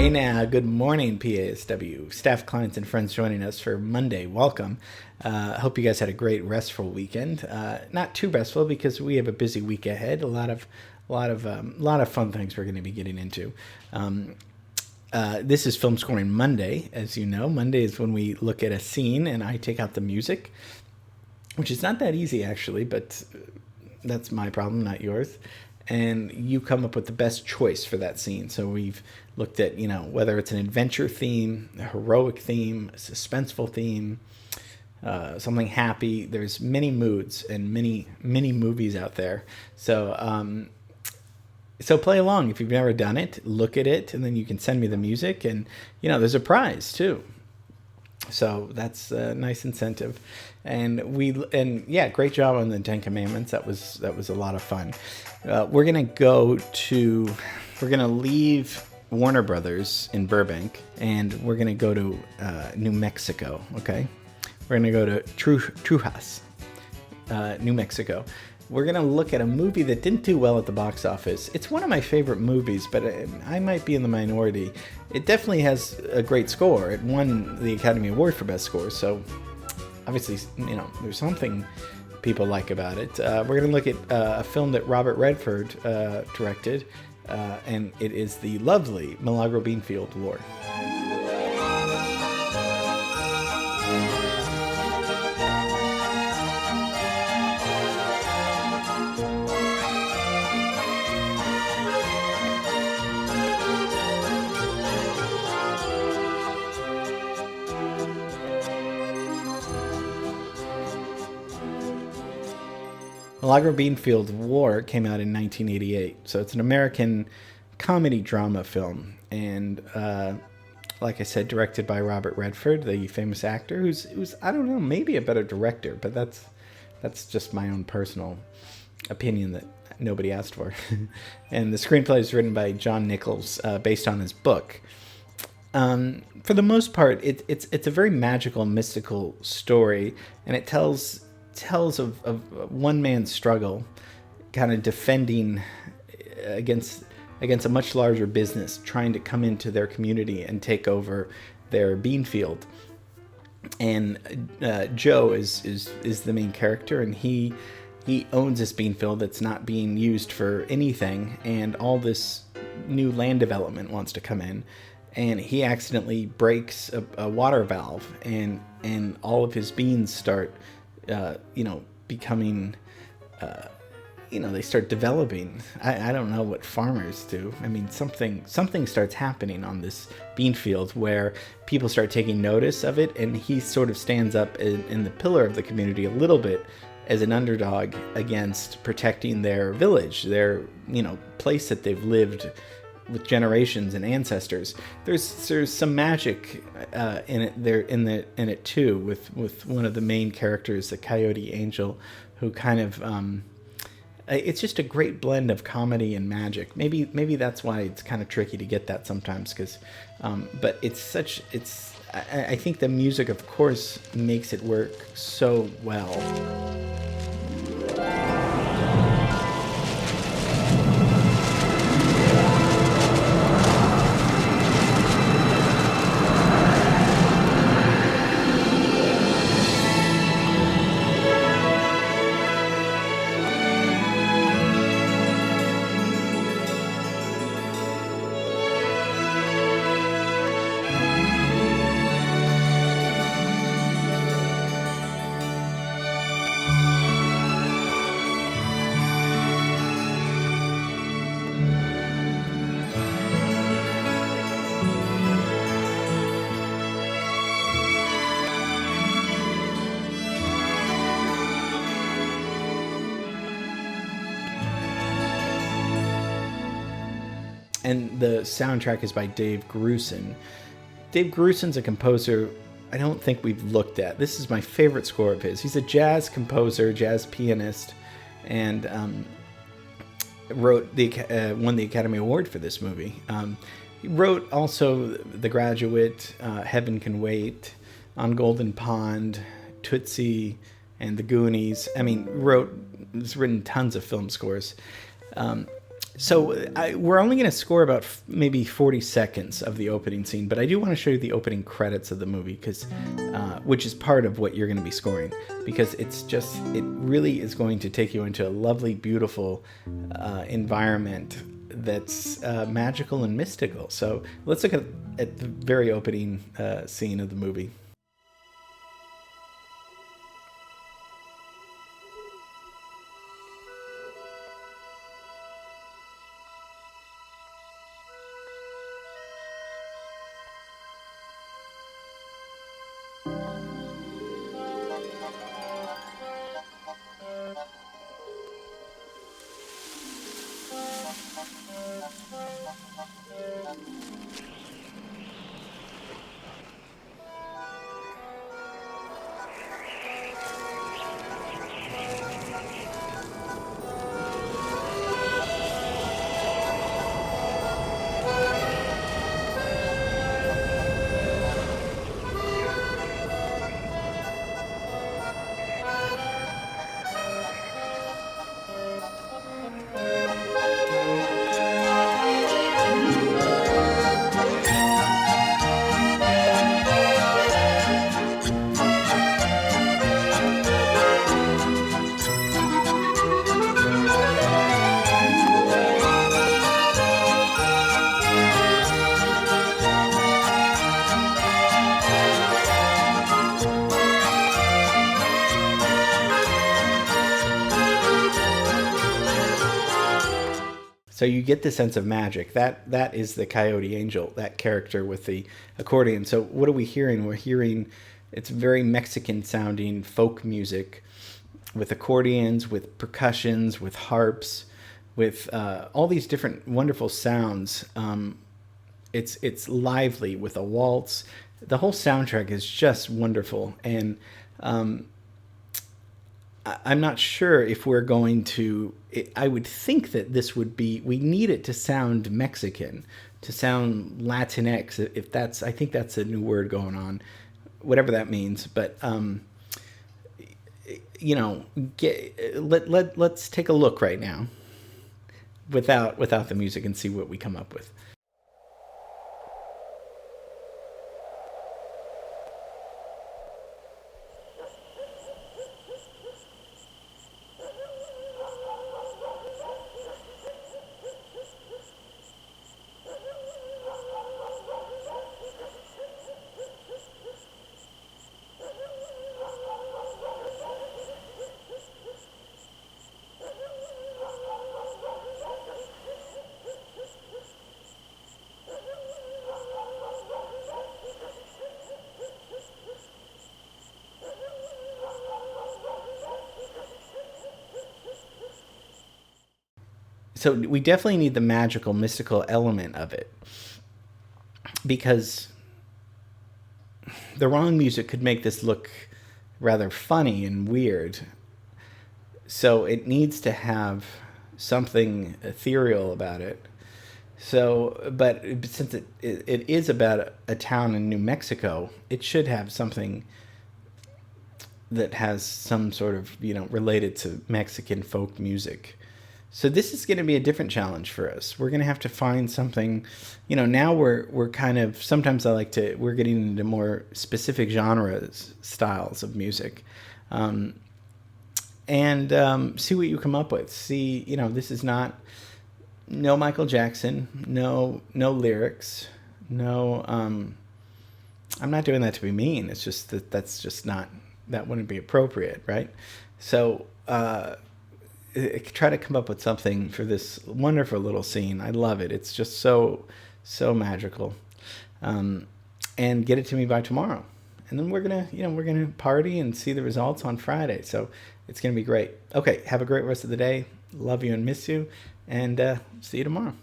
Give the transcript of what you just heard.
Hey now, good morning, PASW. Staff, clients, and friends joining us for Monday. Welcome. Hope you guys had a great restful weekend. Not too restful because we have a busy week ahead. A lot of fun things we're going to be getting into. This is Film Scoring Monday, as you know. Monday is when we look at a scene and I take out the music, which is not that easy actually, but that's my problem, not yours. And you come up with the best choice for that scene. So we've looked at, whether it's an adventure theme, a heroic theme, a suspenseful theme, something happy. There's many moods and many movies out there. So play along. If you've never done it, look at it, and then you can send me the music. And, there's a prize too. So that's a nice incentive. And great job on the 10 Commandments. That was a lot of fun. We're going to leave Warner Brothers in Burbank, and we're going to go to New Mexico, okay? We're going to go to Trujas, New Mexico. We're going to look at a movie that didn't do well at the box office. It's one of my favorite movies, but I might be in the minority. It definitely has a great score. It won the Academy Award for Best Score, so obviously, there's something people like about it. We're going to look at a film that Robert Redford directed, and it is the lovely Milagro Beanfield War. Milagro Beanfield War came out in 1988, so it's an American comedy drama film, and like I said, directed by Robert Redford, the famous actor, who's I don't know, maybe a better director, but that's just my own personal opinion that nobody asked for. And the screenplay is written by John Nichols, based on his book. For the most part, it's a very magical, mystical story, and it tells of one man's struggle, kind of defending against a much larger business trying to come into their community and take over their bean field. And Joe is the main character, and he owns this bean field that's not being used for anything, and all this new land development wants to come in, and he accidentally breaks a water valve, and all of his beans start becoming, they start developing. I don't know what farmers do. I mean, something starts happening on this bean field where people start taking notice of it, and he sort of stands up in the pillar of the community a little bit as an underdog against protecting their village, their, place that they've lived with generations and ancestors. There's some magic in it there in it too, with one of the main characters, the Coyote Angel, who kind of it's just a great blend of comedy and magic. Maybe that's why it's kind of tricky to get that sometimes, because but I think the music, of course, makes it work so well. And the soundtrack is by Dave Grueson. Dave Grueson's a composer I don't think we've looked at. This is my favorite score of his. He's a jazz composer, jazz pianist, and won the Academy Award for this movie. He wrote also The Graduate, Heaven Can Wait, On Golden Pond, Tootsie, and The Goonies. I mean, he's written tons of film scores. We're only going to score about maybe 40 seconds of the opening scene, but I do want to show you the opening credits of the movie, which is part of what you're going to be scoring, because it really is going to take you into a lovely, beautiful environment that's magical and mystical. So let's look at the very opening scene of the movie. So you get the sense of magic. That is the Coyote Angel, that character with the accordion. So what are we hearing? We're hearing it's very Mexican sounding folk music with accordions, with percussions, with harps, with all these different wonderful sounds. It's lively with a waltz. The whole soundtrack is just wonderful, and I'm not sure if we're going to. I would think that this would be. We need it to sound Mexican, to sound Latinx. If that's, I think that's a new word going on, whatever that means. But let's take a look right now, without the music, and see what we come up with. So we definitely need the magical, mystical element of it, because the wrong music could make this look rather funny and weird. So it needs to have something ethereal about it. So, but since it is about a town in New Mexico, it should have something that has some sort of, related to Mexican folk music. So this is going to be a different challenge for us. We're going to have to find something, now we're kind of, sometimes we're getting into more specific genres, styles of music. And see what you come up with. See, this is not, no Michael Jackson, no lyrics, no, I'm not doing that to be mean. It's just that's just not, that wouldn't be appropriate, right? So, try to come up with something for this wonderful little scene. I love it. It's just so magical. And get it to me by tomorrow. And then we're gonna party and see the results on Friday. So it's gonna be great. Okay, have a great rest of the day. Love you and miss you, and see you tomorrow.